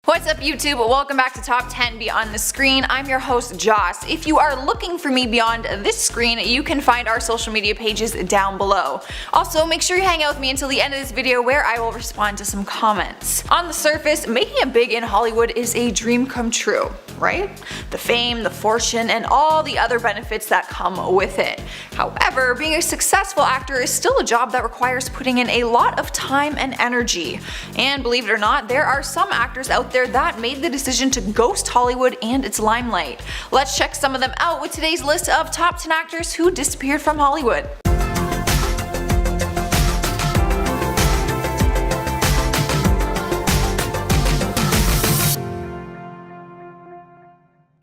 What's up YouTube? Welcome back to Top 10 Beyond the Screen. I'm your host Joss. If you are looking for me beyond this screen, you can find our social media pages down below. Also, make sure you hang out with me until the end of this video where I will respond to some comments. On the surface, making it big in Hollywood is a dream come true, right? The fame, the fortune, and all the other benefits that come with it. However, being a successful actor is still a job that requires putting in a lot of time and energy. And believe it or not, there are some actors out there that made the decision to ghost Hollywood and its limelight. Let's check some of them out with today's list of top 10 actors who disappeared from Hollywood.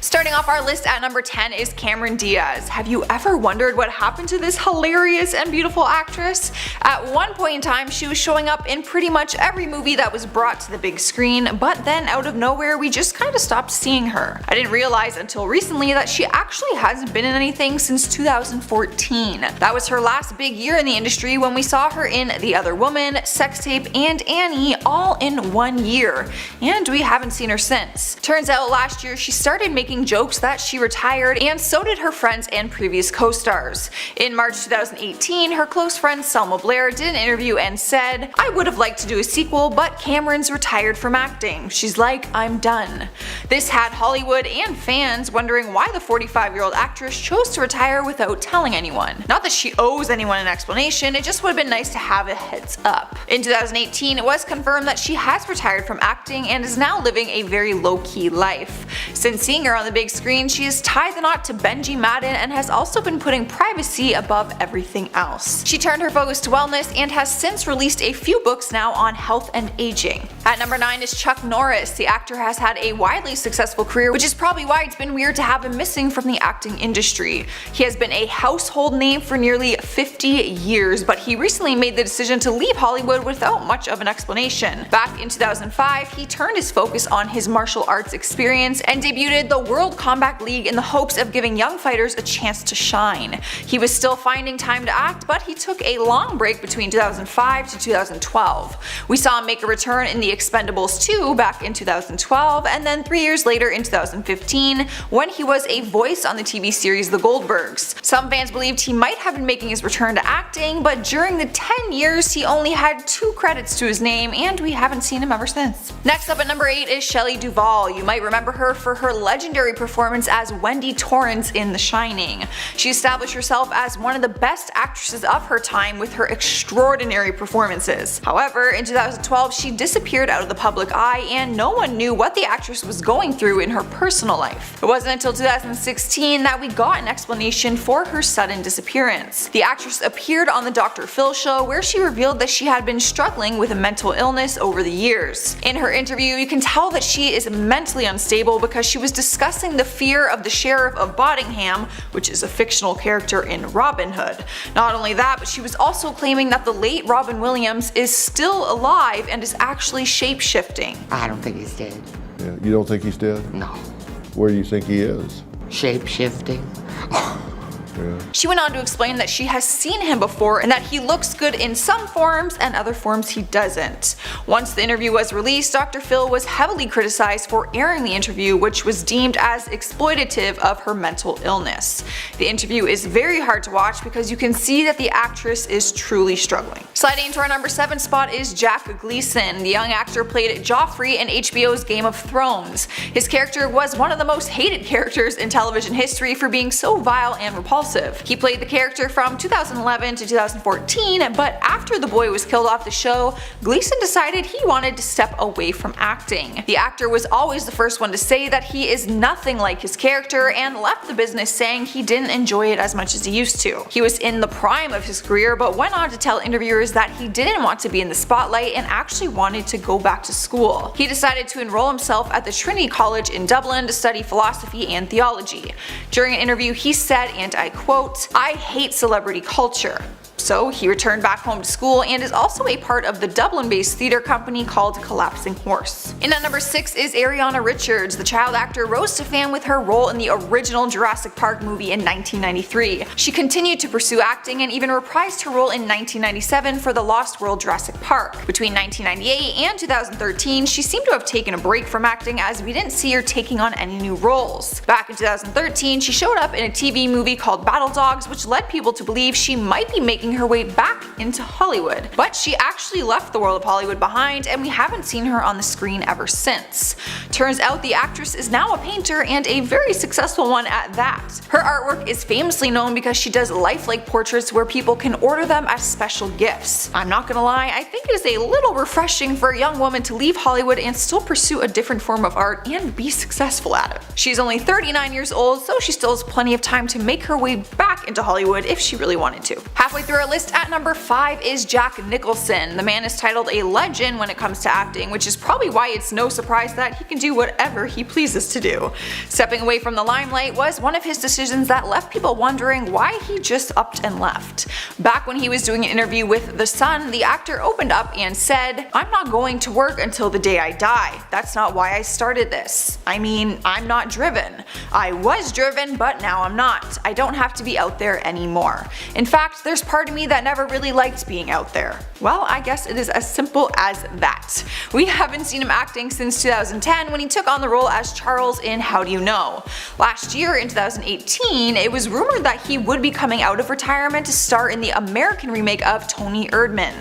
Starting off our list at number 10 is Cameron Diaz. Have you ever wondered what happened to this hilarious and beautiful actress? At one point in time, she was showing up in pretty much every movie that was brought to the big screen, but then out of nowhere we just kinda stopped seeing her. I didn't realize until recently that she actually hasn't been in anything since 2014. That was her last big year in the industry when we saw her in The Other Woman, Sex Tape, and Annie all in 1 year, and we haven't seen her since. Turns out last year she started making jokes that she retired, and so did her friends and previous co-stars. In March 2018, her close friend Selma Blair did an interview and said, "I would have liked to do a sequel, but Cameron's retired from acting. She's like, I'm done." This had Hollywood and fans wondering why the 45-year-old actress chose to retire without telling anyone. Not that she owes anyone an explanation, it just would have been nice to have a heads up. In 2018, it was confirmed that she has retired from acting and is now living a very low-key life. Since seeing her on the big screen, she has tied the knot to Benji Madden and has also been putting privacy above everything else. She turned her focus to wellness and has since released a few books now on health and aging. At number 9 is Chuck Norris. The actor has had a widely successful career, which is probably why it's been weird to have him missing from the acting industry. He has been a household name for nearly 50 years, but he recently made the decision to leave Hollywood without much of an explanation. Back in 2005, he turned his focus on his martial arts experience and debuted the World Combat League in the hopes of giving young fighters a chance to shine. He was still finding time to act, but he took a long break between 2005 to 2012. We saw him make a return in The Expendables 2 back in 2012, and then 3 years later in 2015 when he was a voice on the TV series The Goldbergs. Some fans believed he might have been making his return to acting, but during the 10 years he only had 2 credits to his name, and we haven't seen him ever since. Next up at number 8 is Shelley Duvall. You might remember her for her legendary performance as Wendy Torrance in The Shining. She established herself as one of the best actresses of her time with her extraordinary performances. However, in 2012 she disappeared out of the public eye and no one knew what the actress was going through in her personal life. It wasn't until 2016 that we got an explanation for her sudden disappearance. The actress appeared on the Dr. Phil show where she revealed that she had been struggling with a mental illness over the years. In her interview, you can tell that she is mentally unstable because she was discussing the fear of the Sheriff of Bottingham, which is a fictional character in Robin Hood. Not only that, but she was also claiming that the late Robin Williams is still alive and is actually shape-shifting. I don't think he's dead. Yeah, you don't think he's dead? No. Where do you think he is? Shape-shifting? Yeah. She went on to explain that she has seen him before and that he looks good in some forms and other forms he doesn't. Once the interview was released, Dr. Phil was heavily criticized for airing the interview, which was deemed as exploitative of her mental illness. The interview is very hard to watch because you can see that the actress is truly struggling. Sliding into our number 7 spot is Jack Gleeson. The young actor played Joffrey in HBO's Game of Thrones. His character was one of the most hated characters in television history for being so vile and repulsive. He played the character from 2011 to 2014, but after the boy was killed off the show, Gleeson decided he wanted to step away from acting. The actor was always the first one to say that he is nothing like his character and left the business saying he didn't enjoy it as much as he used to. He was in the prime of his career but went on to tell interviewers that he didn't want to be in the spotlight and actually wanted to go back to school. He decided to enroll himself at the Trinity College in Dublin to study philosophy and theology. During an interview he said, and I quote, "I hate celebrity culture." So he returned back home to school and is also a part of the Dublin-based theatre company called Collapsing Horse. And at number 6 is Ariana Richards. The child actor rose to fame with her role in the original Jurassic Park movie in 1993. She continued to pursue acting and even reprised her role in 1997 for The Lost World Jurassic Park. Between 1998 and 2013, she seemed to have taken a break from acting as we didn't see her taking on any new roles. Back in 2013, she showed up in a TV movie called Battle Dogs, which led people to believe she might be making her way back into Hollywood. But she actually left the world of Hollywood behind, and we haven't seen her on the screen ever since. Turns out the actress is now a painter, and a very successful one at that. Her artwork is famously known because she does lifelike portraits where people can order them as special gifts. I'm not gonna lie, I think it is a little refreshing for a young woman to leave Hollywood and still pursue a different form of art and be successful at it. She's only 39 years old, so she still has plenty of time to make her way back into Hollywood if she really wanted to. Halfway through our list at number 5 is Jack Nicholson. The man is titled a legend when it comes to acting, which is probably why it's no surprise that he can do whatever he pleases to do. Stepping away from the limelight was one of his decisions that left people wondering why he just upped and left. Back when he was doing an interview with The Sun, the actor opened up and said, "I'm not going to work until the day I die. That's not why I started this. I mean, I'm not driven. I was driven, but now I'm not. I don't have to be out there anymore. In fact, there's part of me that never really liked being out there." Well, I guess it is as simple as that. We haven't seen him acting since 2010 when he took on the role as Charles in How Do You Know? Last year in 2018, it was rumored that he would be coming out of retirement to star in the American remake of Tony Erdmann.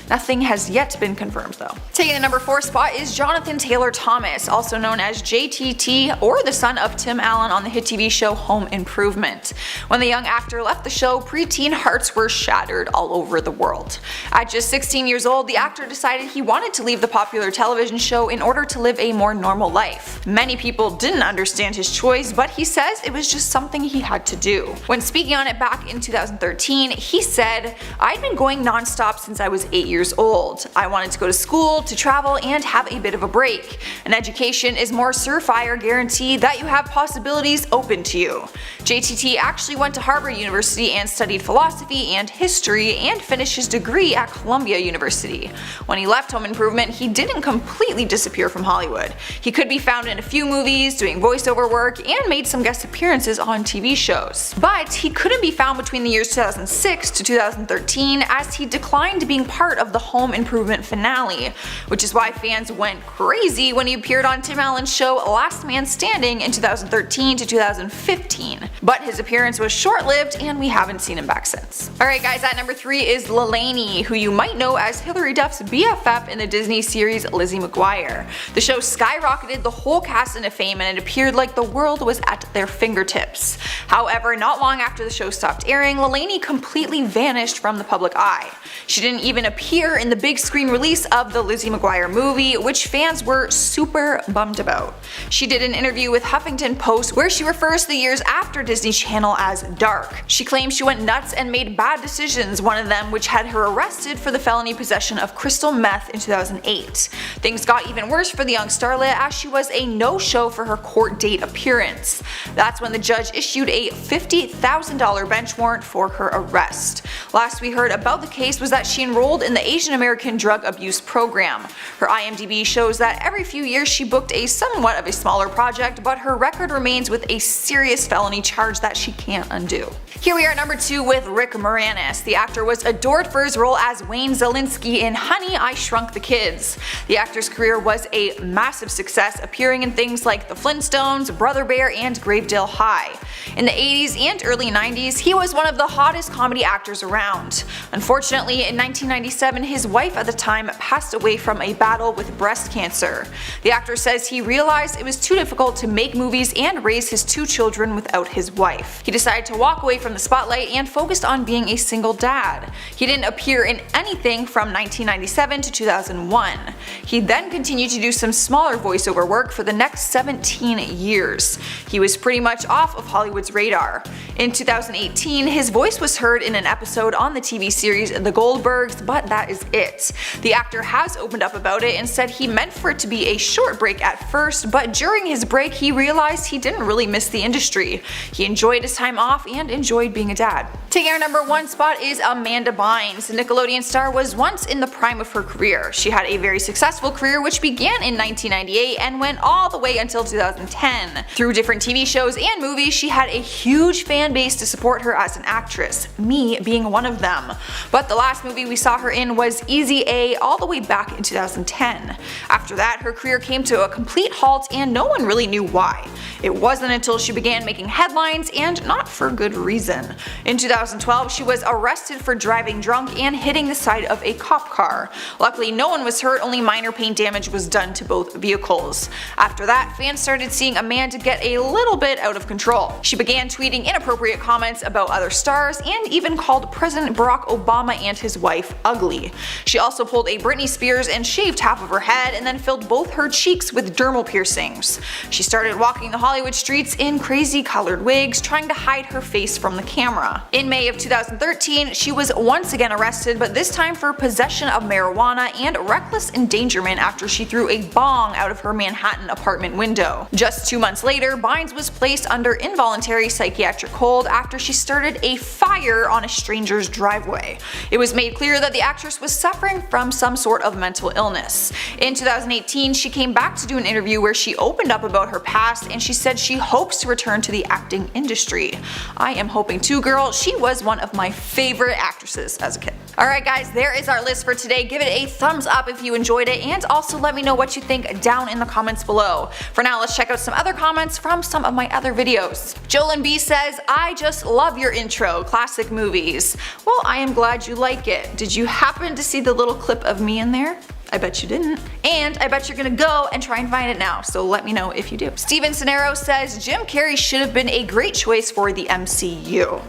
Nothing has yet been confirmed though. Taking the number 4 spot is Jonathan Taylor Thomas, also known as JTT, or the son of Tim Allen on the hit TV show Home Improvement. When the young actor left the show, preteen hearts were shattered all over the world. At just 16 years old, the actor decided he wanted to leave the popular television show in order to live a more normal life. Many people didn't understand his choice, but he says it was just something he had to do. When speaking on it back in 2013, he said, "I'd been going non-stop since I was 8 years old. I wanted to go to school, to travel, and have a bit of a break. An education is more surefire guarantee that you have possibilities open to you." JTT actually went to Harvard University and studied philosophy and history and finished his degree at Columbia University. When he left Home Improvement, he didn't completely disappear from Hollywood. He could be found in a few movies, doing voiceover work, and made some guest appearances on TV shows. But he couldn't be found between the years 2006 to 2013 as he declined being part of the Home Improvement finale, which is why fans went crazy when he appeared on Tim Allen's show Last Man Standing in 2013 to 2015. But his appearance was short-lived and we haven't seen him back since. Alright guys, at number 3 is Lalaine, who you might know as Hilary Duff's BFF in the Disney series Lizzie McGuire. The show skyrocketed the whole cast into fame and it appeared like the world was at their fingertips. However, not long after the show stopped airing, Lalaine completely vanished from the public eye. She didn't even appear in the big screen release of the Lizzie McGuire movie, which fans were super bummed about. She did an interview with Huffington Post where she refers to the years after Disney Channel as dark. She claims she went nuts and made bad decisions, one of them which had her arrested for the felony possession of crystal meth in 2008. Things got even worse for the young starlet as she was a no-show for her court date appearance. That's when the judge issued a $50,000 bench warrant for her arrest. Last we heard about the case was that she enrolled in the Asian American Drug Abuse Program. Her IMDb shows that every few years she booked a somewhat of a smaller project, but her record remains with a serious felony charge that she can't undo. Here we are at number 2 with Rick Moranis. The actor was adored for his role as Wayne Zielinski in Honey, I Shrunk the Kids. The actor's career was a massive success, appearing in things like The Flintstones, Brother Bear, and Gravedale High. In the 80s and early 90s, he was one of the hottest comedy actors around. Unfortunately, in 1997, his wife at the time passed away from a battle with breast cancer. The actor says he realized it was too difficult to make movies and raise his 2 children without his wife. He decided to walk away from the spotlight and focused on being a single dad. He didn't appear in anything from 1997 to 2001. He then continued to do some smaller voiceover work for the next 17 years. He was pretty much off of Hollywood's radar. In 2018, his voice was heard in an episode on the TV series The Goldbergs, but that is it. The actor has opened up about it and said he meant for it to be a short break at first, but during his break he realized he didn't really miss the industry. He enjoyed his time off and enjoyed being a dad. Taking our number 1 spot is Amanda Bynes. The Nickelodeon star was once in the prime of her career. She had a very successful career which began in 1998 and went all the way until 2010. Through different TV shows and movies, she had a huge fan base to support her as an actress, me being one of them. But the last movie we saw her in was Easy A all the way back in 2010. After that, her career came to a complete halt and no one really knew why. It wasn't until she began making headlines, and not for good reason. In 2012, she was arrested for driving drunk and hitting the side of a cop car. Luckily, no one was hurt, only minor paint damage was done to both vehicles. After that, fans started seeing Amanda get a little bit out of control. She began tweeting inappropriate comments about other stars and even called President Barack Obama and his wife ugly. She also pulled a Britney Spears and shaved half of her head and then filled both her cheeks with dermal piercings. She started walking the Hollywood streets in crazy colored wigs, trying to hide her face from the camera. In May of 2013, she was once again arrested, but this time for possession of marijuana and reckless endangerment after she threw a bong out of her Manhattan apartment window. Just 2 months later, Bynes was placed under involuntary psychiatric hold after she started a fire on a stranger's driveway. It was made clear that the actress was suffering from some sort of mental illness. In 2018, she came back to do an interview where she opened up about her past and she said she hopes to return to the acting industry. I am hoping too, girl. She was one of my favorite actresses as a kid. Alright guys, there is our list for today. Give it a thumbs up if you enjoyed it, and also let me know what you think down in the comments below. For now, let's check out some other comments from some of my other videos. Jolyn B says, I just love your intro, classic movies. Well, I am glad you like it. Did you happen to see the little clip of me in there? I bet you didn't. And I bet you're gonna go and try and find it now, so let me know if you do. Steven Cenero says, Jim Carrey should have been a great choice for the MCU.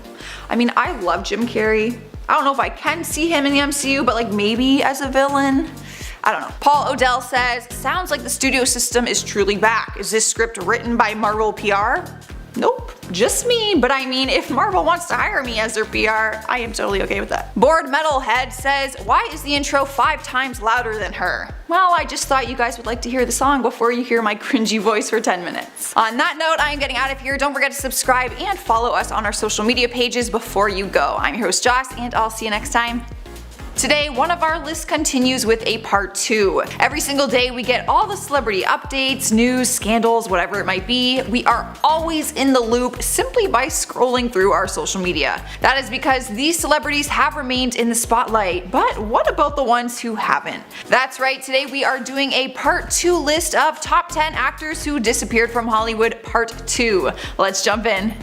I mean, I love Jim Carrey. I don't know if I can see him in the MCU, but like maybe as a villain. I don't know. Paul Odell says, sounds like the studio system is truly back. Is this script written by Marvel PR? Nope, just me, but I mean, if Marvel wants to hire me as their PR, I am totally okay with that. Bored Metalhead says, why is the intro 5 times louder than her? Well, I just thought you guys would like to hear the song before you hear my cringy voice for 10 minutes. On that note, I am getting out of here. Don't forget to subscribe and follow us on our social media pages before you go. I'm your host Joss, and I'll see you next time. Today, one of our lists continues with a part 2. Every single day we get all the celebrity updates, news, scandals, whatever it might be. We are always in the loop simply by scrolling through our social media. That is because these celebrities have remained in the spotlight, but what about the ones who haven't? That's right, today we are doing a part 2 list of top 10 actors who disappeared from Hollywood part 2. Let's jump in.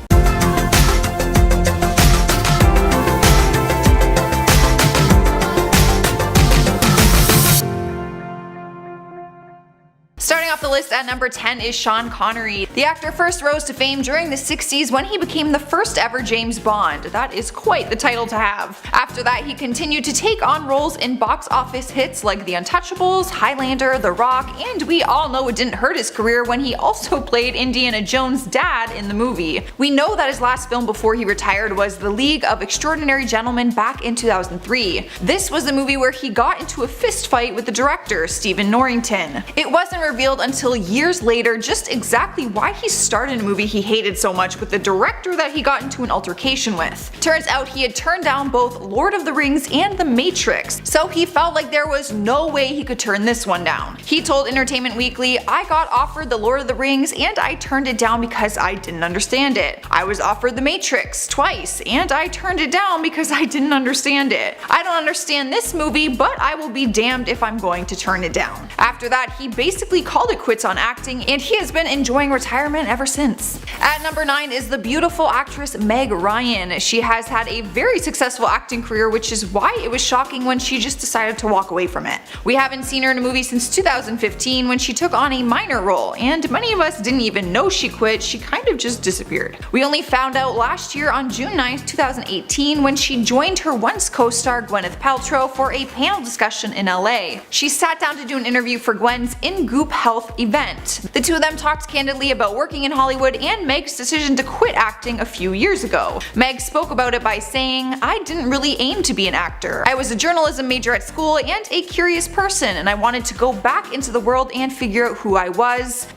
Starting off the list at number 10 is Sean Connery. The actor first rose to fame during the 60s when he became the first ever James Bond. That is quite the title to have. After that, he continued to take on roles in box office hits like The Untouchables, Highlander, The Rock, and we all know it didn't hurt his career when he also played Indiana Jones' dad in the movie. We know that his last film before he retired was The League of Extraordinary Gentlemen back in 2003. This was the movie where he got into a fist fight with the director, Stephen Norrington. It wasn't revealed until years later just exactly why he started a movie he hated so much with the director that he got into an altercation with. Turns out he had turned down both Lord of the Rings and The Matrix, so he felt like there was no way he could turn this one down. He told Entertainment Weekly, I got offered The Lord of the Rings and I turned it down because I didn't understand it. I was offered The Matrix twice and I turned it down because I didn't understand it. I don't understand this movie, but I will be damned if I'm going to turn it down. After that, he basically called it quits on acting, and he has been enjoying retirement ever since. At number 9 is the beautiful actress Meg Ryan. She has had a very successful acting career, which is why it was shocking when she just decided to walk away from it. We haven't seen her in a movie since 2015 when she took on a minor role, and many of us didn't even know she quit. She kind of just disappeared. We only found out last year on June 9th, 2018 when she joined her once co-star Gwyneth Paltrow for a panel discussion in LA. She sat down to do an interview for Gwen's In Goop Health golf event. The two of them talked candidly about working in Hollywood and Meg's decision to quit acting a few years ago. Meg spoke about it by saying, "I didn't really aim to be an actor. I was a journalism major at school and a curious person, and I wanted to go back into the world and figure out who I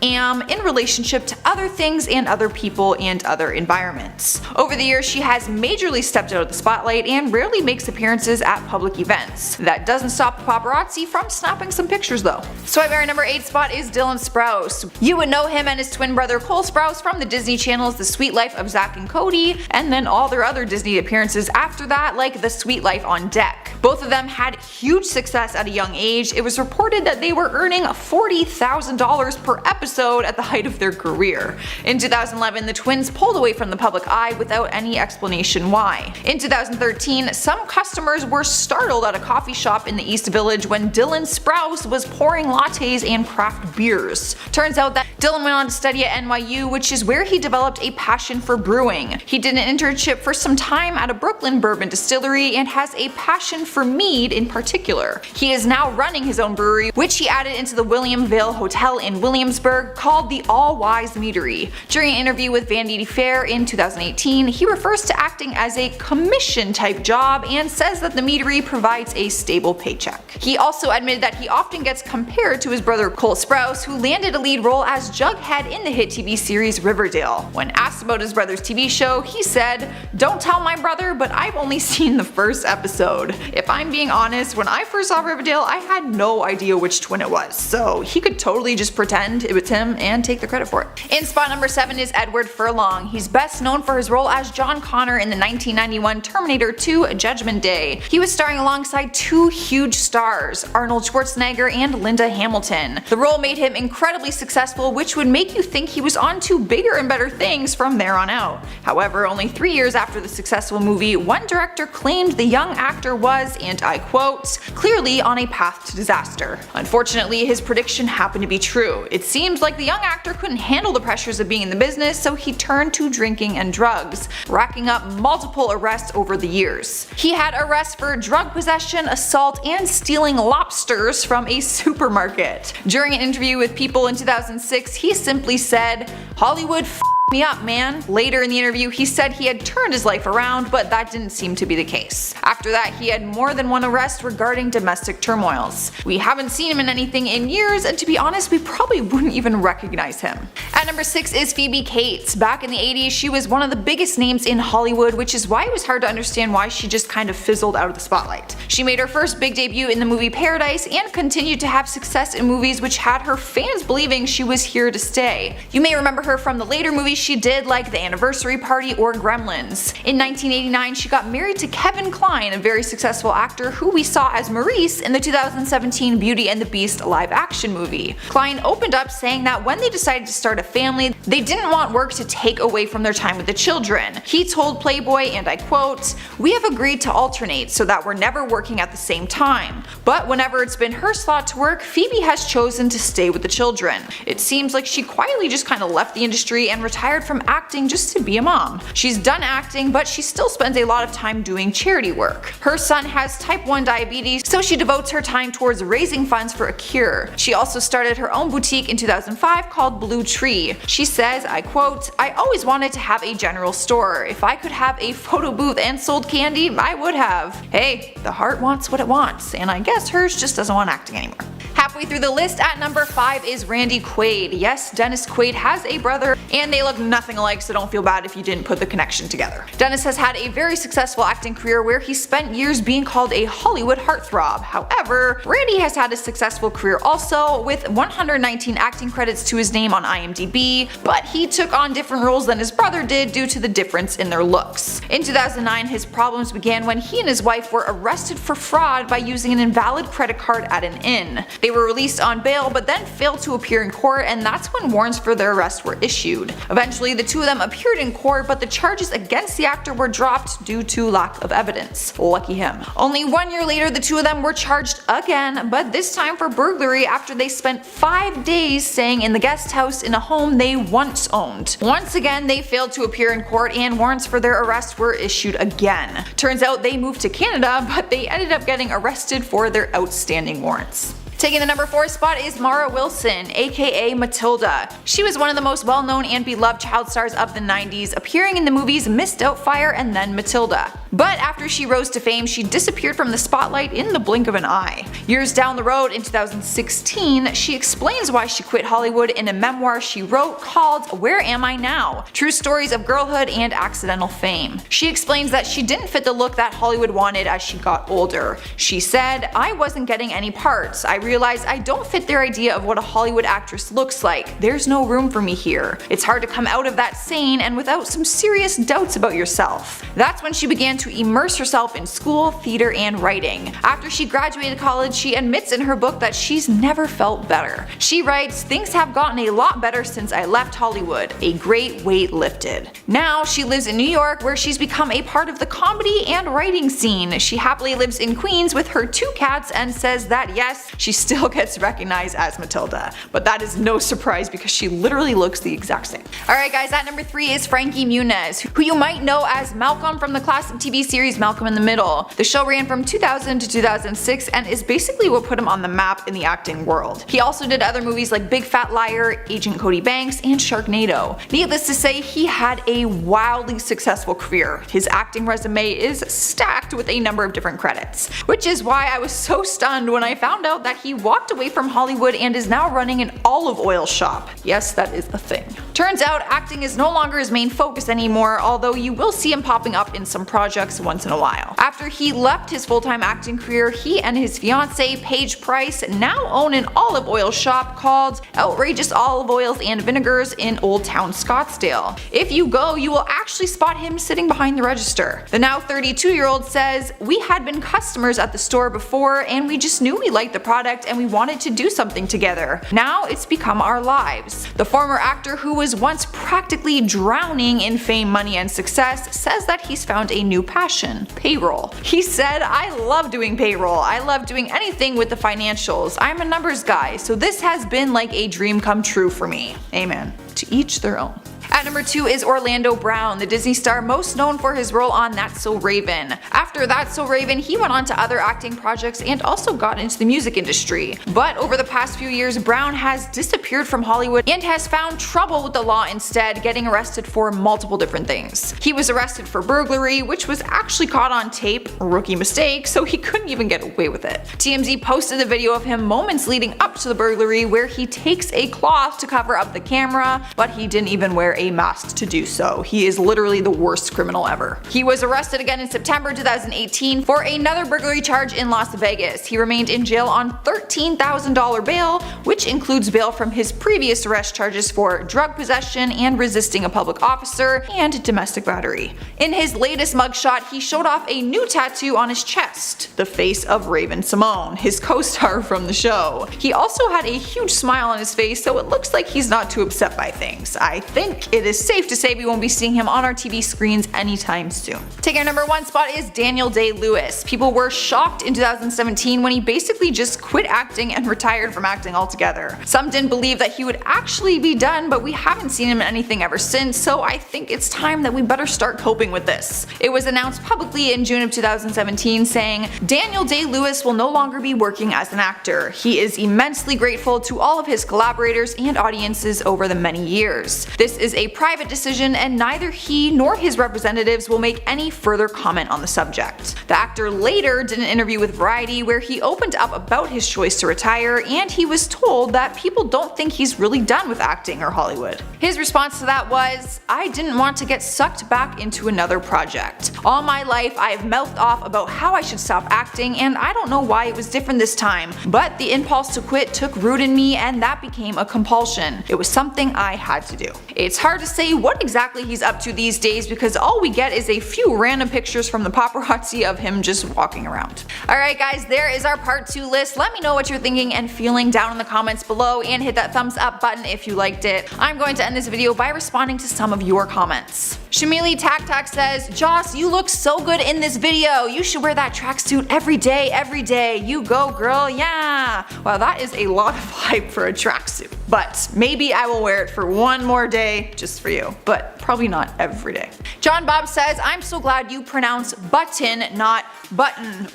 am in relationship to other things and other people and other environments." Over the years, she has majorly stepped out of the spotlight and rarely makes appearances at public events. That doesn't stop the paparazzi from snapping some pictures though. Swipe Mary number 8 spot is Dylan Sprouse. You would know him and his twin brother Cole Sprouse from the Disney Channel's The Sweet Life of Zack and Cody, and then all their other Disney appearances after that, like The Sweet Life on Deck. Both of them had huge success at a young age. It was reported that they were earning $40,000 per episode at the height of their career. In 2011, the twins pulled away from the public eye without any explanation why. In 2013, some customers were startled at a coffee shop in the East Village when Dylan Sprouse was pouring lattes and craft beers. Turns out that Dylan went on to study at NYU, which is where he developed a passion for brewing. He did an internship for some time at a Brooklyn bourbon distillery and has a passion for mead in particular. He is now running his own brewery, which he added into the William Vale Hotel in Williamsburg, called the All Wise Meadery. During an interview with Vanity Fair in 2018, he refers to acting as a commission type job and says that the meadery provides a stable paycheck. He also admitted that he often gets compared to his brother Cole Sprouse, who landed a lead role as Jughead in the hit TV series Riverdale. When asked about his brother's TV show, he said, "Don't tell my brother, but I've only seen the first episode. If I'm being honest, when I first saw Riverdale, I had no idea which twin it was, so he could totally just pretend it was him and take the credit for it." In spot number 7 is Edward Furlong. He's best known for his role as John Connor in the 1991 Terminator 2 Judgment Day. He was starring alongside two huge stars, Arnold Schwarzenegger and Linda Hamilton. The role made him incredibly successful, which would make you think he was on to bigger and better things from there on out. However, only 3 years after the successful movie, one director claimed the young actor was, and I quote, "clearly on a path to disaster." Unfortunately, his prediction happened to be true. It seems like the young actor couldn't handle the pressures of being in the business, so he turned to drinking and drugs, racking up multiple arrests over the years. He had arrests for drug possession, assault, and stealing lobsters from a supermarket. During an interview with People in 2006, he simply said, "Hollywood me up, man." Later in the interview, he said he had turned his life around, but that didn't seem to be the case. After that, he had more than one arrest regarding domestic turmoils. We haven't seen him in anything in years, and to be honest, we probably wouldn't even recognize him. At number 6 is Phoebe Cates. Back in the 80s, she was one of the biggest names in Hollywood, which is why it was hard to understand why she just kind of fizzled out of the spotlight. She made her first big debut in the movie Paradise and continued to have success in movies which had her fans believing she was here to stay. You may remember her from the later movies she did, like The Anniversary Party or Gremlins. In 1989, she got married to Kevin Kline, a very successful actor who we saw as Maurice in the 2017 Beauty and the Beast live action movie. Kline opened up saying that when they decided to start a family, they didn't want work to take away from their time with the children. He told Playboy, and I quote, "We have agreed to alternate so that we're never working at the same time. But whenever it's been her slot to work, Phoebe has chosen to stay with the children. It seems like she quietly just kind of left the industry and retired from acting just to be a mom. She's done acting, but she still spends a lot of time doing charity work. Her son has type 1 diabetes, so she devotes her time towards raising funds for a cure. She also started her own boutique in 2005 called Blue Tree. She says, I quote, "I always wanted to have a general store. If I could have a photo booth and sold candy, I would have. Hey, the heart wants what it wants, and I guess hers just doesn't want acting anymore." Halfway through the list at number 5 is Randy Quaid. Yes, Dennis Quaid has a brother, and they look nothing alike, so don't feel bad if you didn't put the connection together. Dennis has had a very successful acting career where he spent years being called a Hollywood heartthrob. However, Randy has had a successful career also, with 119 acting credits to his name on IMDb, but he took on different roles than his brother did due to the difference in their looks. In 2009, his problems began when he and his wife were arrested for fraud by using an invalid credit card at an inn. They were released on bail but then failed to appear in court, and that's when warrants for their arrest were issued. Eventually, the two of them appeared in court, but the charges against the actor were dropped due to lack of evidence. Lucky him. Only 1 year later, the two of them were charged again, but this time for burglary after they spent 5 days staying in the guest house in a home they once owned. Once again, they failed to appear in court and warrants for their arrest were issued again. Turns out they moved to Canada, but they ended up getting arrested for their outstanding warrants. Taking the number 4 spot is Mara Wilson, aka Matilda. She was one of the most well-known and beloved child stars of the 90s, appearing in the movies Miss Doubtfire and then Matilda. But after she rose to fame, she disappeared from the spotlight in the blink of an eye. Years down the road, in 2016, she explains why she quit Hollywood in a memoir she wrote called Where Am I Now? True Stories of Girlhood and Accidental Fame. She explains that she didn't fit the look that Hollywood wanted as she got older. She said, "I wasn't getting any parts. I realized I don't fit their idea of what a Hollywood actress looks like. There's no room for me here. It's hard to come out of that sane and without some serious doubts about yourself." That's when she began to immerse herself in school, theater, and writing. After she graduated college, she admits in her book that she's never felt better. She writes, "Things have gotten a lot better since I left Hollywood. A great weight lifted." Now she lives in New York, where she's become a part of the comedy and writing scene. She happily lives in Queens with her 2 cats and says that yes, she still gets recognized as Matilda. But that is no surprise because she literally looks the exact same. Alright guys, at number 3 is Frankie Muniz, who you might know as Malcolm from the classic TV series Malcolm in the Middle. The show ran from 2000 to 2006 and is basically what put him on the map in the acting world. He also did other movies like Big Fat Liar, Agent Cody Banks, and Sharknado. Needless to say, he had a wildly successful career. His acting resume is stacked with a number of different credits, which is why I was so stunned when I found out that he walked away from Hollywood and is now running an olive oil shop. Yes, that is a thing. Turns out acting is no longer his main focus anymore, although you will see him popping up in some projects once in a while. After he left his full-time acting career, he and his fiancée Paige Price now own an olive oil shop called Outrageous Olive Oils and Vinegars in Old Town Scottsdale. If you go, you will actually spot him sitting behind the register. The now 32-year-old says, "We had been customers at the store before and we just knew we liked the product and we wanted to do something together. Now it's become our lives." The former actor, who was once practically drowning in fame, money, and success, says that he's found a new passion: payroll. He said, "I love doing payroll. I love doing anything with the financials. I'm a numbers guy, so this has been like a dream come true for me." Amen. To each their own. At number 2 is Orlando Brown, the Disney star most known for his role on That's So Raven. After That's So Raven, he went on to other acting projects and also got into the music industry. But over the past few years, Brown has disappeared from Hollywood and has found trouble with the law instead, getting arrested for multiple different things. He was arrested for burglary, which was actually caught on tape, a rookie mistake, so he couldn't even get away with it. TMZ posted a video of him moments leading up to the burglary where he takes a cloth to cover up the camera, but he didn't even wear a mask to do so. He is literally the worst criminal ever. He was arrested again in September 2018 for another burglary charge in Las Vegas. He remained in jail on $13,000 bail, which includes bail from his previous arrest charges for drug possession and resisting a public officer and domestic battery. In his latest mugshot, he showed off a new tattoo on his chest, the face of Raven Simone, his co-star from the show. He also had a huge smile on his face, so it looks like he's not too upset by things. I think it is safe to say we won't be seeing him on our TV screens anytime soon. Taking our number 1 spot is Daniel Day-Lewis. People were shocked in 2017 when he basically just quit acting and retired from acting altogether. Some didn't believe that he would actually be done, but we haven't seen him in anything ever since, so I think it's time that we better start coping with this. It was announced publicly in June of 2017 saying, "Daniel Day-Lewis will no longer be working as an actor. He is immensely grateful to all of his collaborators and audiences over the many years. This is a private decision and neither he nor his representatives will make any further comment on the subject." The actor later did an interview with Variety where he opened up about his choice to retire, and he was told that people don't think he's really done with acting or Hollywood. His response to that was, "I didn't want to get sucked back into another project. All my life I have mouthed off about how I should stop acting, and I don't know why it was different this time, but the impulse to quit took root in me and that became a compulsion. It was something I had to do." It's hard to say what exactly he's up to these days because all we get is a few random pictures from the paparazzi of him just walking around. Alright guys, there is our part 2 list. Let me know what you're thinking and feeling down in the comments below, and hit that thumbs up button if you liked it. I'm going to end this video by responding to some of your comments. Shamili Tak Tak says, "Joss, you look so good in this video. You should wear that tracksuit every day, every day. You go girl, yeah." Wow, that is a lot of hype for a tracksuit. but maybe I will wear it for one more day just for you, but probably not every day. John Bob says, I'm so glad you pronounce button, not button,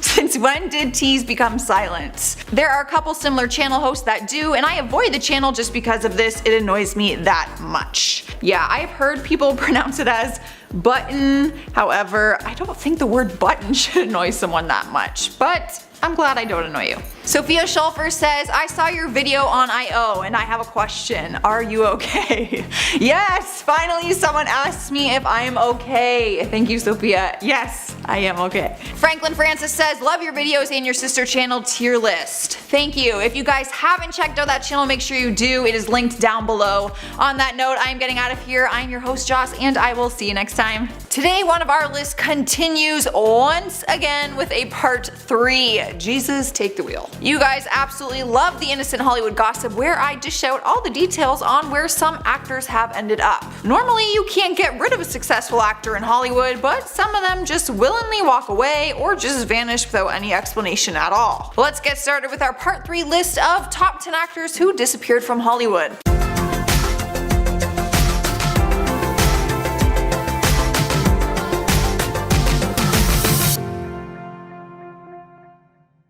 since when did T's become silent? There are a couple similar channel hosts that do, and I avoid the channel just because of this. It annoys me that much. Yeah, I've heard people pronounce it as button, however, I don't think the word button should annoy someone that much, but I'm glad I don't annoy you. Sophia Schulfer says, I saw your video on I.O. and I have a question. Are you okay? Yes, finally someone asked me if I am okay. Thank you, Sophia. Yes, I am okay. Franklin Francis says, love your videos and your sister channel tier list. Thank you. If you guys haven't checked out that channel, make sure you do. It is linked down below. On that note, I am getting out of here. I am your host, Joss, and I will see you next time. Today, one of our lists continues once again with a part 3. Jesus, take the wheel. You guys absolutely love the innocent Hollywood gossip where I dish out all the details on where some actors have ended up. Normally you can't get rid of a successful actor in Hollywood, but some of them just willingly walk away or just vanish without any explanation at all. Let's get started with our part 3 list of top 10 actors who disappeared from Hollywood.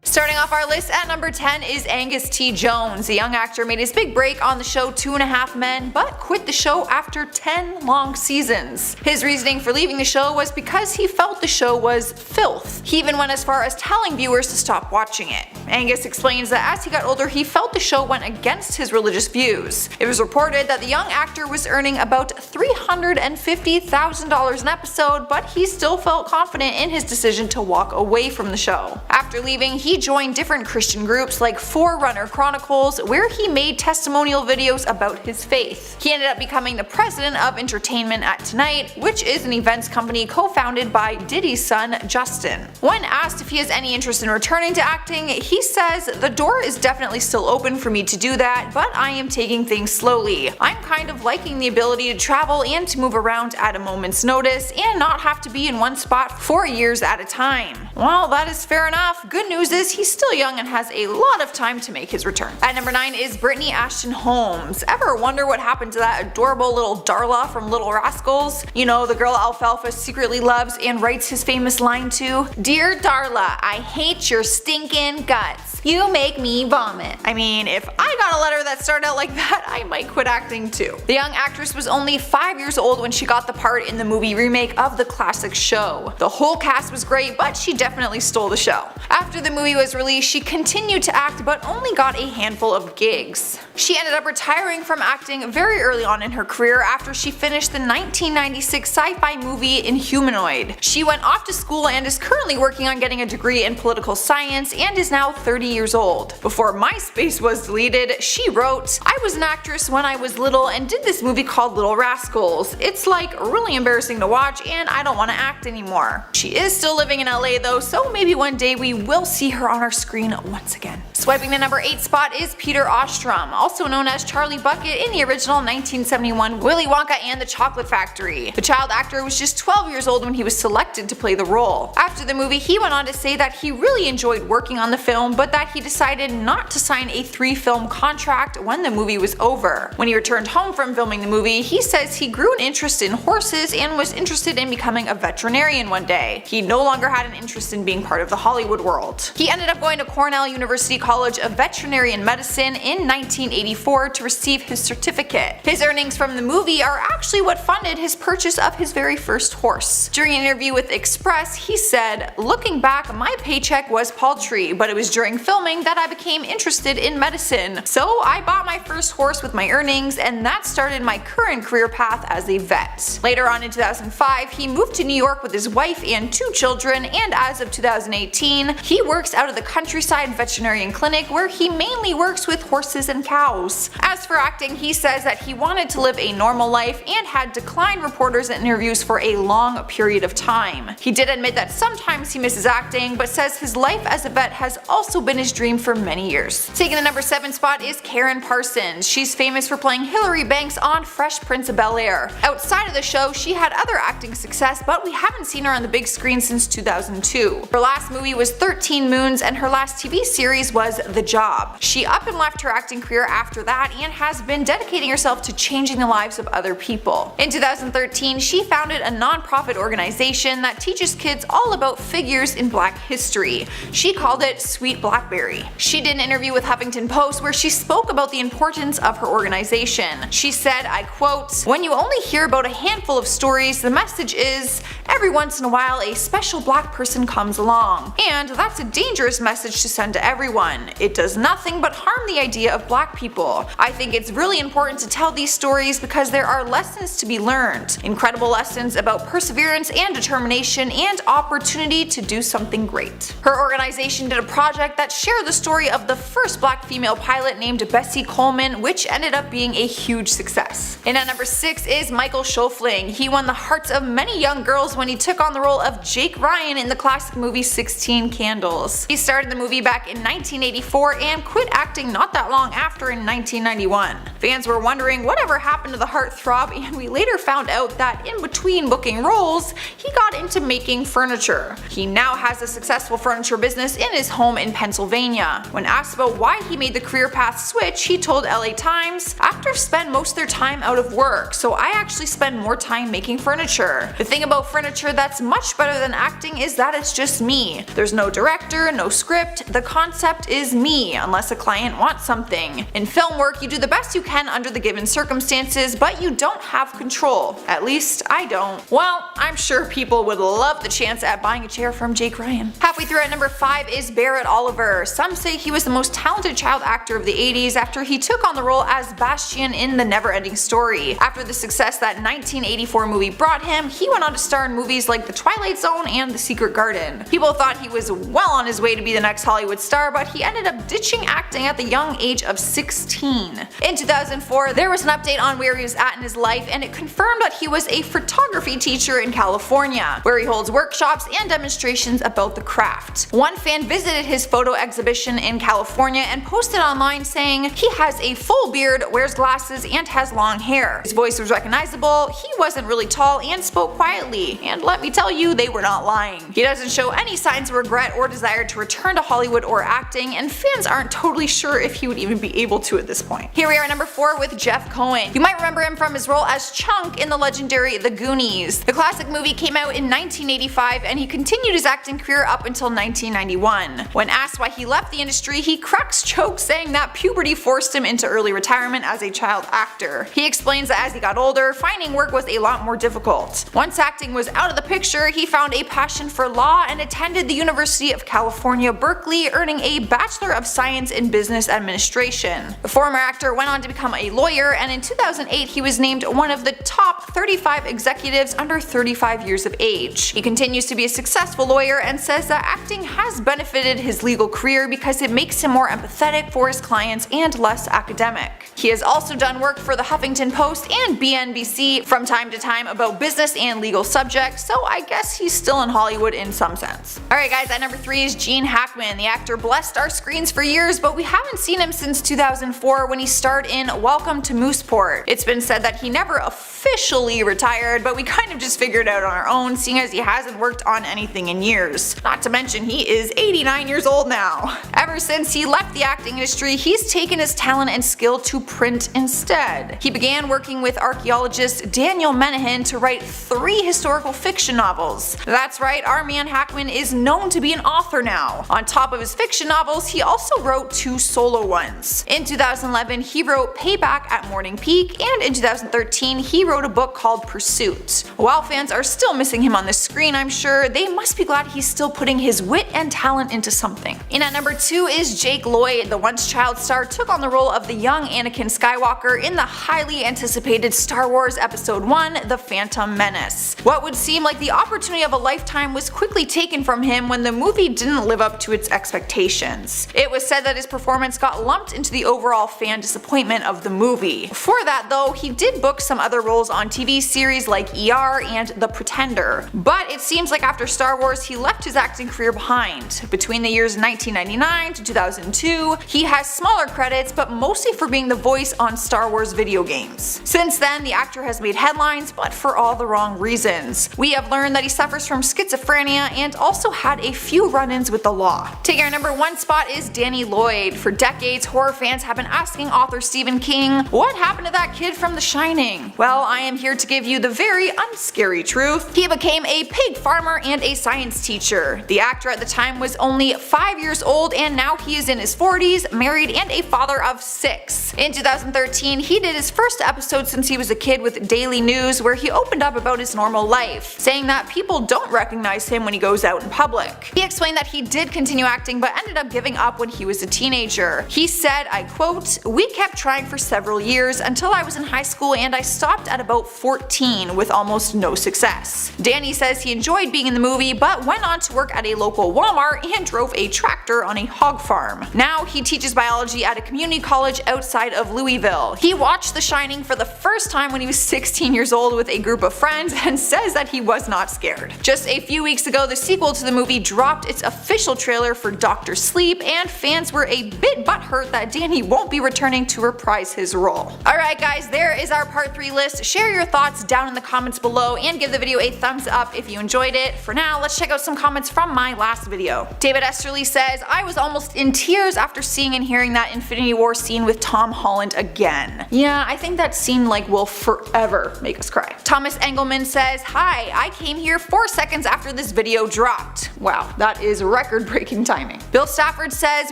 Starting off our list at number 10 is Angus T. Jones. The young actor made his big break on the show 2.5 Men, but quit the show after 10 long seasons. His reasoning for leaving the show was because he felt the show was filth. He even went as far as telling viewers to stop watching it. Angus explains that as he got older, he felt the show went against his religious views. It was reported that the young actor was earning about $350,000 an episode, but he still felt confident in his decision to walk away from the show. After leaving, he joined different Christian groups like Forerunner Chronicles, where he made testimonial videos about his faith. He ended up becoming the president of Entertainment at Tonight, which is an events company co-founded by Diddy's son, Justin. When asked if he has any interest in returning to acting, he says, the door is definitely still open for me to do that, but I am taking things slowly. I'm kind of liking the ability to travel and to move around at a moment's notice and not have to be in one spot for years at a time. Well, that is fair enough. Good news is he's still young and has a lot of time to make his return. At number 9 is Brittany Ashton Holmes. Ever wonder what happened to that adorable little Darla from Little Rascals? You know, the girl Alfalfa secretly loves and writes his famous line to? Dear Darla, I hate your stinking guts. You make me vomit. I mean, if I got a letter that started out like that, I might quit acting too. The young actress was only 5 years old when she got the part in the movie remake of the classic show. The whole cast was great, but she definitely stole the show. After the movie was released, she continued to act but only got a handful of gigs. She ended up retiring from acting very early on in her career after she finished the 1996 sci-fi movie Inhumanoid. She went off to school and is currently working on getting a degree in political science and is now 30 years old. Before MySpace was deleted, she wrote, I was an actress when I was little and did this movie called Little Rascals. It's like really embarrassing to watch and I don't want to act anymore. She is still living in LA though, so maybe one day we will see her on our screen once again. Swiping the number 8 spot is Peter Ostrom, also known as Charlie Bucket in the original 1971 Willy Wonka and the Chocolate Factory. The child actor was just 12 years old when he was selected to play the role. After the movie, he went on to say that he really enjoyed working on the film, but that he decided not to sign a 3-film contract when the movie was over. When he returned home from filming the movie, he says he grew an interest in horses and was interested in becoming a veterinarian one day. He no longer had an interest in being part of the Hollywood world. He ended up going to Cornell University College of Veterinary Medicine in 1984 to receive his certificate. His earnings from the movie are actually what funded his purchase of his very first horse. During an interview with Express, he said, looking back, my paycheck was paltry, but it was during filming that I became interested in medicine. So I bought my first horse with my earnings, and that started my current career path as a vet. Later on in 2005, he moved to New York with his wife and 2 children, and as of 2018, he works out of the Countryside Veterinarian Clinic where he mainly works with horses and cows. As for acting, he says that he wanted to live a normal life and had declined reporters and interviews for a long period of time. He did admit that sometimes he misses acting, but says his life as a vet has also been his dream for many years. Taking the number 7 spot is Karyn Parsons. She's famous for playing Hilary Banks on Fresh Prince of Bel-Air. Outside of the show, she had other acting success, but we haven't seen her on the big screen since 2002. Her last movie was 13 Moons, and her last TV series was The Job. She up and left her acting career after that and has been dedicating herself to changing the lives of other people. In 2013, she founded a non-profit organization that teaches kids all about figures in Black history. She called it Sweet Blackberry. She did an interview with Huffington Post where she spoke about the importance of her organization. She said, I quote, "When you only hear about a handful of stories, the message is, every once in a while a special Black person comes along. And that's a dangerous message to send to everyone. It does nothing but harm the idea of Black people. I think it's really important to tell these stories because there are lessons to be learned. Incredible lessons about perseverance and determination and opportunity to do something great." Her organization did a project that shared the story of the first Black female pilot named Bessie Coleman, which ended up being a huge success. And at number 6 is Michael Schofling. He won the hearts of many young girls when he took on the role of Jake Ryan in the classic movie 16 Candles. He started the movie back in 1984 and quit acting not that long after in 1991. Fans were wondering whatever happened to the heartthrob, and we later found out that in between booking roles, he got into making furniture. He now has a successful furniture business in his home in Pennsylvania. When asked about why he made the career path switch, he told LA Times, "Actors spend most of their time out of work, so I actually spend more time making furniture. The thing about furniture that's much better than acting is that it's just me. There's no director, no script, the concept is me, unless a client wants something. In film work, you do the best you can under the given circumstances, but you don't have control. At least I don't." Well, I'm sure people would love the chance at buying a chair from Jake Ryan. Halfway through at number 5 is Barret Oliver. Some say he was the most talented child actor of the 80s after he took on the role as Bastian in The Never-Ending Story. After the success that 1984 movie brought him, he went on to star in movies like The Twilight Zone and The Secret Garden. People thought he was well on his way to be the next Hollywood star, but he ended up ditching acting at the young age of 16. In 2004, there was an update on where he was at in his life, and it confirmed that he was a photography teacher in California, where he holds workshops and demonstrations about the craft. One fan visited his photo exhibition in California and posted online saying, "He has a full beard, wears glasses, and has long hair. His voice was recognizable, he wasn't really tall, and spoke quietly." And let me tell you, they were not lying. He doesn't show any signs of regret or desire to return to Hollywood or acting, and fans aren't totally sure if he would even be able to at this point. Here we are at number 4 with Jeff Cohen. You might remember him from his role as Chunk in the legendary The Goonies. The classic movie came out in 1985, and he continued his acting career up until 1991. When asked why he left the industry, he cracks jokes saying that puberty forced him into early retirement as a child actor. He explains that as he got older, finding work was a lot more difficult. Once acting was out of the picture, he found a passion for law and attended the University of California, Berkeley, earning a Bachelor of Science in Business Administration. The former actor went on to become a lawyer, and in 2008 he was named one of the top 35 executives under 35 years of age. He continues to be a successful lawyer and says that acting has benefited his legal career because it makes him more empathetic for his clients and less academic. He has also done work for the Huffington Post and BNBC from time to time about business and legal subjects, so I guess he's still in Hollywood in some sense. Alright guys, at number 3 is Gene Hackman. The actor blessed our screens for years, but we haven't seen him since 2004 when he starred in Welcome to Mooseport. It's been said that he never officially retired, but we kind of just figured it out on our own, seeing as he hasn't worked on anything in years. Not to mention he is 89 years old now. Ever since he left the acting industry, he's taken his talent and skill to print instead. He began working with archaeologist Daniel Menahan to write 3 historical fiction novels. That's right, our man Hackman is known to be an author now. On top of his fiction novels, he also wrote 2 solo ones. In 2011, he wrote Payback at Morning Peak, and in 2013, he wrote a book called Pursuit. While fans are still missing him on the screen, I'm sure, they must be glad he's still putting his wit and talent into something. And at number 2 is Jake Lloyd. The once child star took on the role of the young Anakin Skywalker in the highly anticipated Star Wars Episode 1, The Phantom Menace. What would seem like the opportunity of a lifetime was quickly taken from him when the movie didn't live up to its expectations. It was said that his performance got lumped into the overall fan disappointment of the movie. Before that though, he did book some other roles on TV series like ER and The Pretender. But it seems like after Star Wars, he left his acting career behind. Between the years 1999 to 2002, he has smaller credits, but mostly for being the voice on Star Wars video games. Since then, the actor has made headlines, but for all the wrong reasons. We have learned that he suffers from schizophrenia and also had a few run-ins with the law. Taking our number 1 spot is Danny Lloyd. For decades, horror fans have been asking author Stephen King, what happened to that kid from The Shining? Well, I am here to give you the very unscary truth. He became a pig farmer and a science teacher. The actor at the time was only 5 years old, and now he is in his 40s, married, and a father of 6. In 2013, he did his first episode since he was a kid with Daily News, where he opened up about his normal life, saying that people don't recognize him when he goes out in public. He explained that he did continue acting but ended up giving up when he was a teenager. He said, I quote, "We kept trying for several years until I was in high school, and I stopped at about 14 with almost no success." Danny says he enjoyed being in the movie but went on to work at a local Walmart and drove a tractor on a hog farm. Now he teaches biology at a community college outside of Louisville. He watched The Shining for the first time when he was 16 years old with a group of friends and says that he was not scared. Just a few weeks ago, the sequel to the movie dropped its official trailer for Dr. Sleep, and fans were a bit butthurt that Danny won't be returning to reprise his role. Alright guys, there is our part 3 list. Share your thoughts down in the comments below and give the video a thumbs up if you enjoyed it. For now, let's check out some comments from my last video. David Esterly says, I was almost in tears after seeing and hearing that Infinity War scene with Tom Holland again. Yeah, I think that scene will forever make us cry. Thomas Engelman says, hi, I came here 4 seconds after this video dropped. Wow, that is record-breaking timing. Bill Stafford says,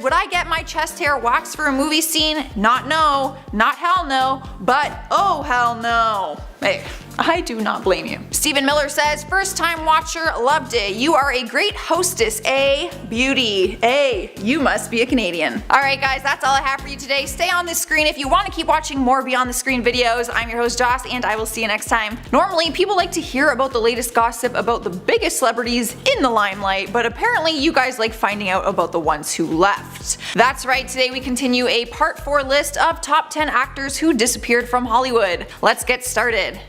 would I get my chest hair waxed for a movie scene? Not no, not hell no, but oh hell no. Hey, I do not blame you. Stephen Miller says, first time watcher, loved it. You are a great hostess, A. Beauty. A. You must be a Canadian. Alright guys, that's all I have for you today. Stay on this screen if you want to keep watching more Beyond the Screen videos. I'm your host Joss, and I will see you next time. Normally, people like to hear about the latest gossip about the biggest celebrities in the limelight, but apparently you guys like finding out about the ones who left. That's right, today we continue a part 4 list of top 10 actors who disappeared from Hollywood. Let's get started.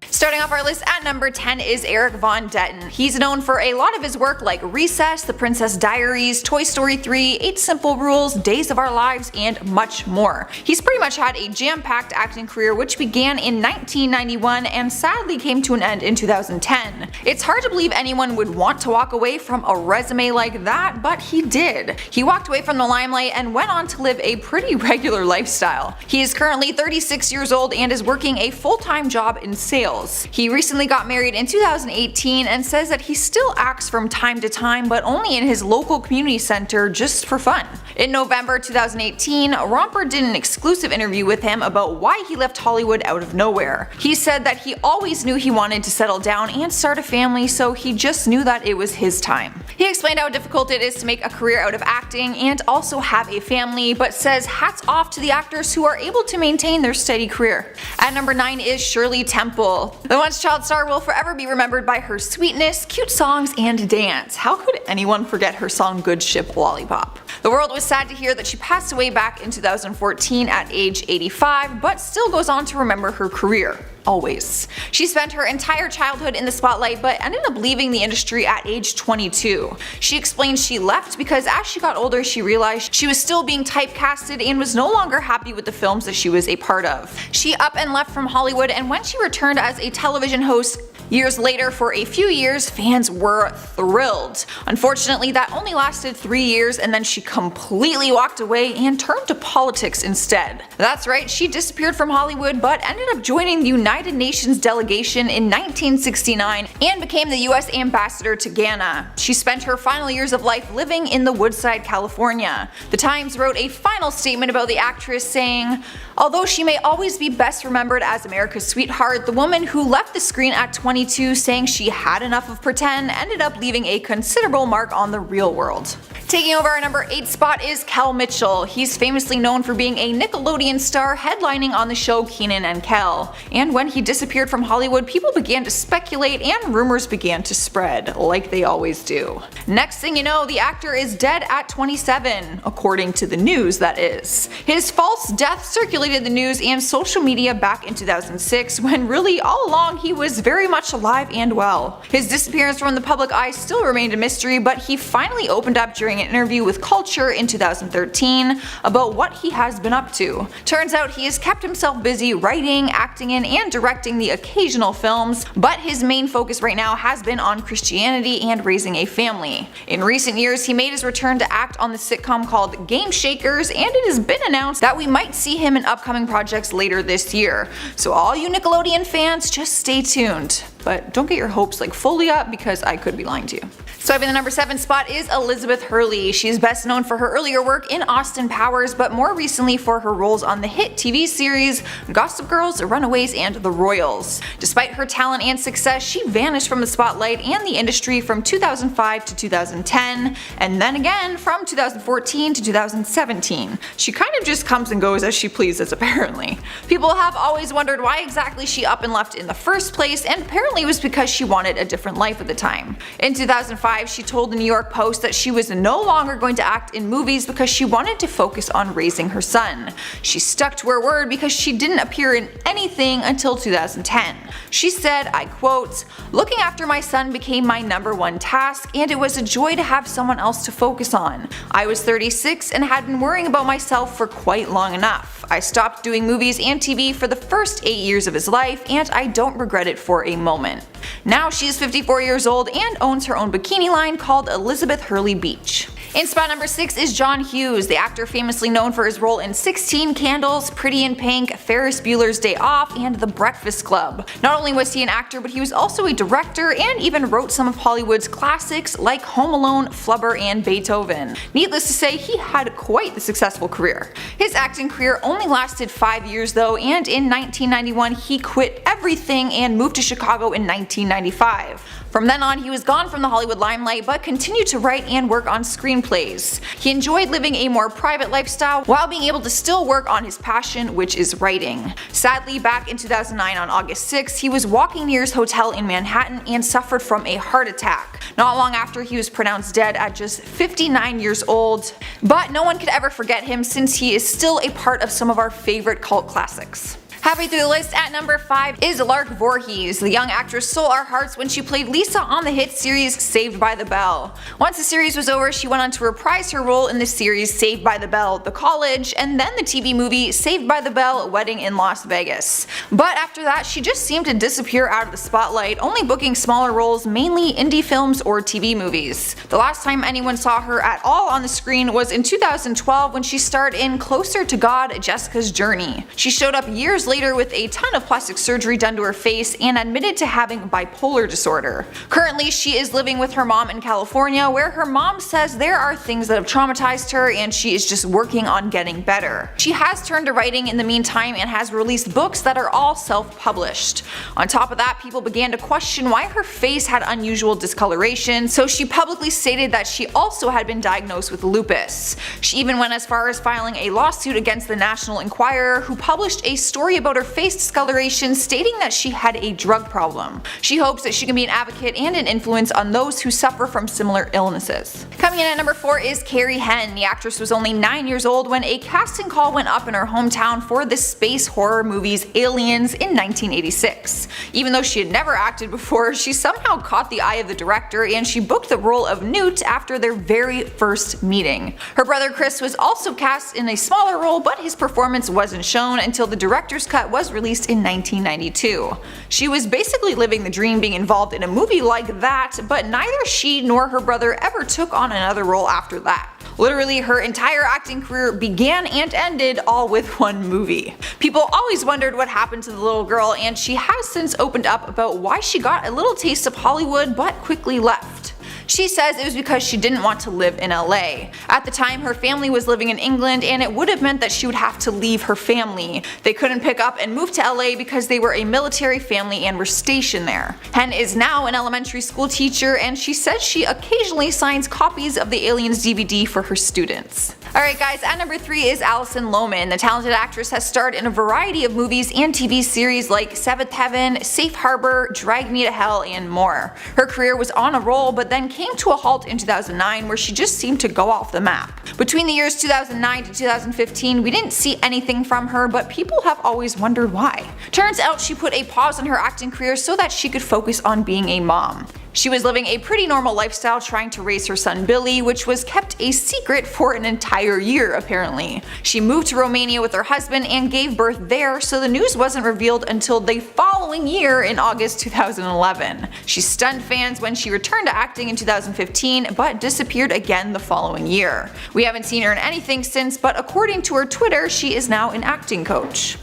Starting off our list at number 10 is Erik von Detten. He's known for a lot of his work like Recess, The Princess Diaries, Toy Story 3, 8 Simple Rules, Days of Our Lives, and much more. He's pretty much had a jam-packed acting career which began in 1991 and sadly came to an end in 2010. It's hard to believe anyone would want to walk away from a resume like that, but he did. He walked away from the limelight and went on to live a pretty regular lifestyle. He is currently 36 years old and is working a full-time job in sales. He recently got married in 2018 and says that he still acts from time to time, but only in his local community center just for fun. In November 2018, Romper did an exclusive interview with him about why he left Hollywood out of nowhere. He said that he always knew he wanted to settle down and start a family, so he just knew that it was his time. He explained how difficult it is to make a career out of acting and also have a family, but says hats off to the actors who are able to maintain their steady career. At number 9 is Shirley Temple. The once child star will forever be remembered by her sweetness, cute songs, and dance. How could anyone forget her song Good Ship Lollipop? The world was sad to hear that she passed away back in 2014 at age 85, but still goes on to remember her career. Always. She spent her entire childhood in the spotlight but ended up leaving the industry at age 22. She explained she left because as she got older she realized she was still being typecasted and was no longer happy with the films that she was a part of. She up and left from Hollywood, and when she returned as a television host years later for a few years, fans were thrilled. Unfortunately, that only lasted 3 years and then she completely walked away and turned to politics instead. That's right, she disappeared from Hollywood but ended up joining the United Nations delegation in 1969 and became the US ambassador to Ghana. She spent her final years of life living in the Woodside, California. The Times wrote a final statement about the actress saying, although she may always be best remembered as America's sweetheart, the woman who left the screen at 22 saying she had enough of pretend ended up leaving a considerable mark on the real world. Taking over our number 8 spot is Kel Mitchell. He's famously known for being a Nickelodeon star headlining on the show Kenan and Kel. And when he disappeared from Hollywood, people began to speculate and rumors began to spread, like they always do. Next thing you know, the actor is dead at 27, according to the news that is. His false death circulated the news and social media back in 2006, when really all along he was very much alive and well. His disappearance from the public eye still remained a mystery, but he finally opened up during during an interview with Culture in 2013 about what he has been up to. Turns out he has kept himself busy writing, acting in, and directing the occasional films, but his main focus right now has been on Christianity and raising a family. In recent years, he made his return to act on the sitcom called Game Shakers, and it has been announced that we might see him in upcoming projects later this year. So all you Nickelodeon fans, just stay tuned. But don't get your hopes fully up, because I could be lying to you. Swiping the number 7 spot is Elizabeth Hurley. She is best known for her earlier work in Austin Powers, but more recently for her roles on the hit TV series Gossip Girls, Runaways, and The Royals. Despite her talent and success, she vanished from the spotlight and the industry from 2005 to 2010, and then again from 2014 to 2017. She kind of just comes and goes as she pleases, apparently. People have always wondered why exactly she up and left in the first place, and apparently it was because she wanted a different life at the time. In 2005, she told the New York Post that she was no longer going to act in movies because she wanted to focus on raising her son. She stuck to her word because she didn't appear in anything until 2010. She said, I quote, "Looking after my son became my #1 task, and it was a joy to have someone else to focus on. I was 36 and had been worrying about myself for quite long enough. I stopped doing movies and TV for the first 8 years of his life, and I don't regret it for a moment." Now she is 54 years old and owns her own bikini line called Elizabeth Hurley Beach. In spot number 6 is John Hughes, the actor famously known for his role in 16 Candles, Pretty in Pink, Ferris Bueller's Day Off, and The Breakfast Club. Not only was he an actor, but he was also a director and even wrote some of Hollywood's classics like Home Alone, Flubber, and Beethoven. Needless to say, he had quite the successful career. His acting career only lasted 5 years though, and in 1991 he quit everything and moved to Chicago in 1995. From then on, he was gone from the Hollywood limelight, but continued to write and work on screenplays. He enjoyed living a more private lifestyle while being able to still work on his passion, which is writing. Sadly, back in 2009 on August 6th, he was walking near his hotel in Manhattan and suffered from a heart attack. Not long after, he was pronounced dead at just 59 years old, but no one could ever forget him since he is still a part of some of our favorite cult classics. Halfway through the list at number 5 is Lark Voorhies. The young actress stole our hearts when she played Lisa on the hit series Saved by the Bell. Once the series was over, she went on to reprise her role in the series Saved by the Bell: The College, and then the TV movie Saved by the Bell: Wedding in Las Vegas. But after that, she just seemed to disappear out of the spotlight, only booking smaller roles, mainly indie films or TV movies. The last time anyone saw her at all on the screen was in 2012 when she starred in Closer to God: Jessica's Journey. She showed up years later with a ton of plastic surgery done to her face and admitted to having bipolar disorder. Currently, she is living with her mom in California, where her mom says there are things that have traumatized her and she is just working on getting better. She has turned to writing in the meantime and has released books that are all self-published. On top of that, people began to question why her face had unusual discoloration, so she publicly stated that she also had been diagnosed with lupus. She even went as far as filing a lawsuit against the National Enquirer, who published a story about her face discoloration, stating that she had a drug problem. She hopes that she can be an advocate and an influence on those who suffer from similar illnesses. Coming in at number 4 is Carrie Henn. The actress was only 9 years old when a casting call went up in her hometown for the space horror movies Aliens in 1986. Even though she had never acted before, she somehow caught the eye of the director and she booked the role of Newt after their very first meeting. Her brother Chris was also cast in a smaller role, but his performance wasn't shown until the director's cut was released in 1992. She was basically living the dream being involved in a movie like that, but neither she nor her brother ever took on another role after that. Literally, her entire acting career began and ended all with one movie. People always wondered what happened to the little girl, and she has since opened up about why she got a little taste of Hollywood but quickly left. She says it was because she didn't want to live in LA. At the time, her family was living in England and it would have meant that she would have to leave her family. They couldn't pick up and move to LA because they were a military family and were stationed there. Henn is now an elementary school teacher and she says she occasionally signs copies of the Aliens DVD for her students. Alright guys, at number 3 is Alison Lohman. The talented actress has starred in a variety of movies and TV series like Seventh Heaven, Safe Harbor, Drag Me to Hell, and more. Her career was on a roll, but then came to a halt in 2009 where she just seemed to go off the map. Between the years 2009 to 2015, we didn't see anything from her, but people have always wondered why. Turns out she put a pause on her acting career so that she could focus on being a mom. She was living a pretty normal lifestyle trying to raise her son Billy, which was kept a secret for an entire year apparently. She moved to Romania with her husband and gave birth there, so the news wasn't revealed until the following year in August 2011. She stunned fans when she returned to acting in 2015, but disappeared again the following year. We haven't seen her in anything since, but according to her Twitter, she is now an acting coach.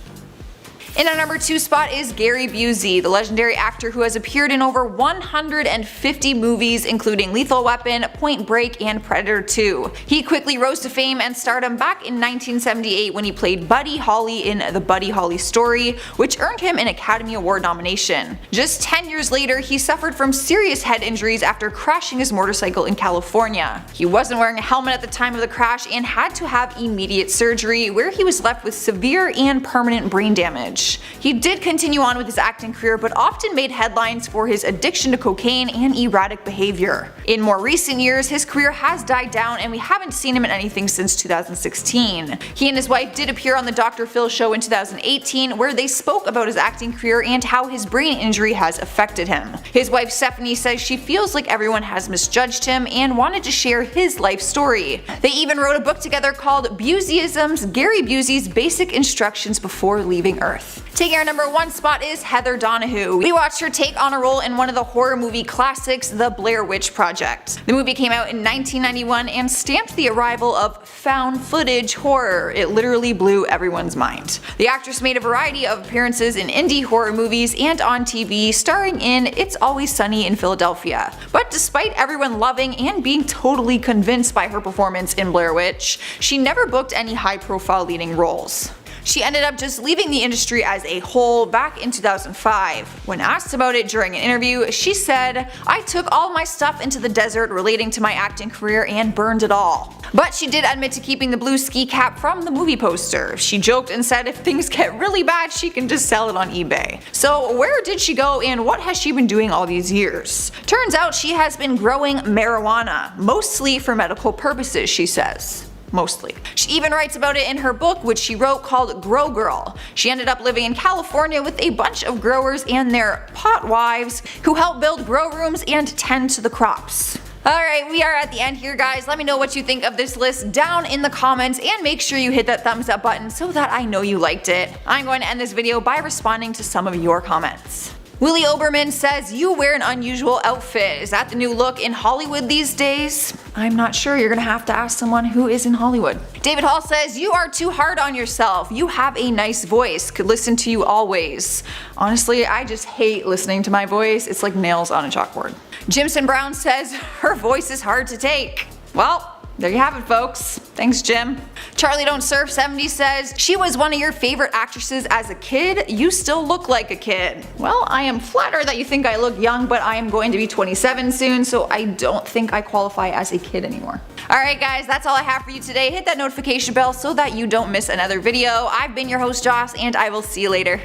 In our number 2 spot is Gary Busey, the legendary actor who has appeared in over 150 movies including Lethal Weapon, Point Break, and Predator 2. He quickly rose to fame and stardom back in 1978 when he played Buddy Holly in The Buddy Holly Story, which earned him an Academy Award nomination. Just 10 years later, he suffered from serious head injuries after crashing his motorcycle in California. He wasn't wearing a helmet at the time of the crash and had to have immediate surgery, where he was left with severe and permanent brain damage. He did continue on with his acting career, but often made headlines for his addiction to cocaine and erratic behavior. In more recent years, his career has died down and we haven't seen him in anything since 2016. He and his wife did appear on the Dr. Phil show in 2018, where they spoke about his acting career and how his brain injury has affected him. His wife Stephanie says she feels like everyone has misjudged him and wanted to share his life story. They even wrote a book together called Buseyisms: Gary Busey's Basic Instructions Before Leaving Earth. Taking our number 1 spot is Heather Donahue. We watched her take on a role in one of the horror movie classics, The Blair Witch Project. The movie came out in 1991 and stamped the arrival of found footage horror. It literally blew everyone's mind. The actress made a variety of appearances in indie horror movies and on TV, starring in It's Always Sunny in Philadelphia. But despite everyone loving and being totally convinced by her performance in Blair Witch, she never booked any high-profile leading roles. She ended up just leaving the industry as a whole back in 2005. When asked about it during an interview, she said, "I took all my stuff into the desert relating to my acting career and burned it all." But she did admit to keeping the blue ski cap from the movie poster. She joked and said if things get really bad, she can just sell it on eBay. So where did she go and what has she been doing all these years? Turns out she has been growing marijuana, mostly for medical purposes, she says. Mostly. She even writes about it in her book, which she wrote, called Grow Girl. She ended up living in California with a bunch of growers and their pot wives who help build grow rooms and tend to the crops. Alright, we are at the end here, guys. Let me know what you think of this list down in the comments and make sure you hit that thumbs up button so that I know you liked it. I'm going to end this video by responding to some of your comments. Willie Oberman says, "You wear an unusual outfit. Is that the new look in Hollywood these days?" I'm not sure. You're gonna have to ask someone who is in Hollywood. David Hall says, "You are too hard on yourself. You have a nice voice. Could listen to you always." Honestly, I just hate listening to my voice. It's like nails on a chalkboard. Jimson Brown says, "Her voice is hard to take." Well, there you have it, folks. Thanks, Jim. Charlie Don't Surf 70 says, "She was one of your favorite actresses as a kid. You still look like a kid." Well, I am flattered that you think I look young, but I am going to be 27 soon, so I don't think I qualify as a kid anymore. Alright guys, that's all I have for you today. Hit that notification bell so that you don't miss another video. I've been your host, Joss, and I will see you later.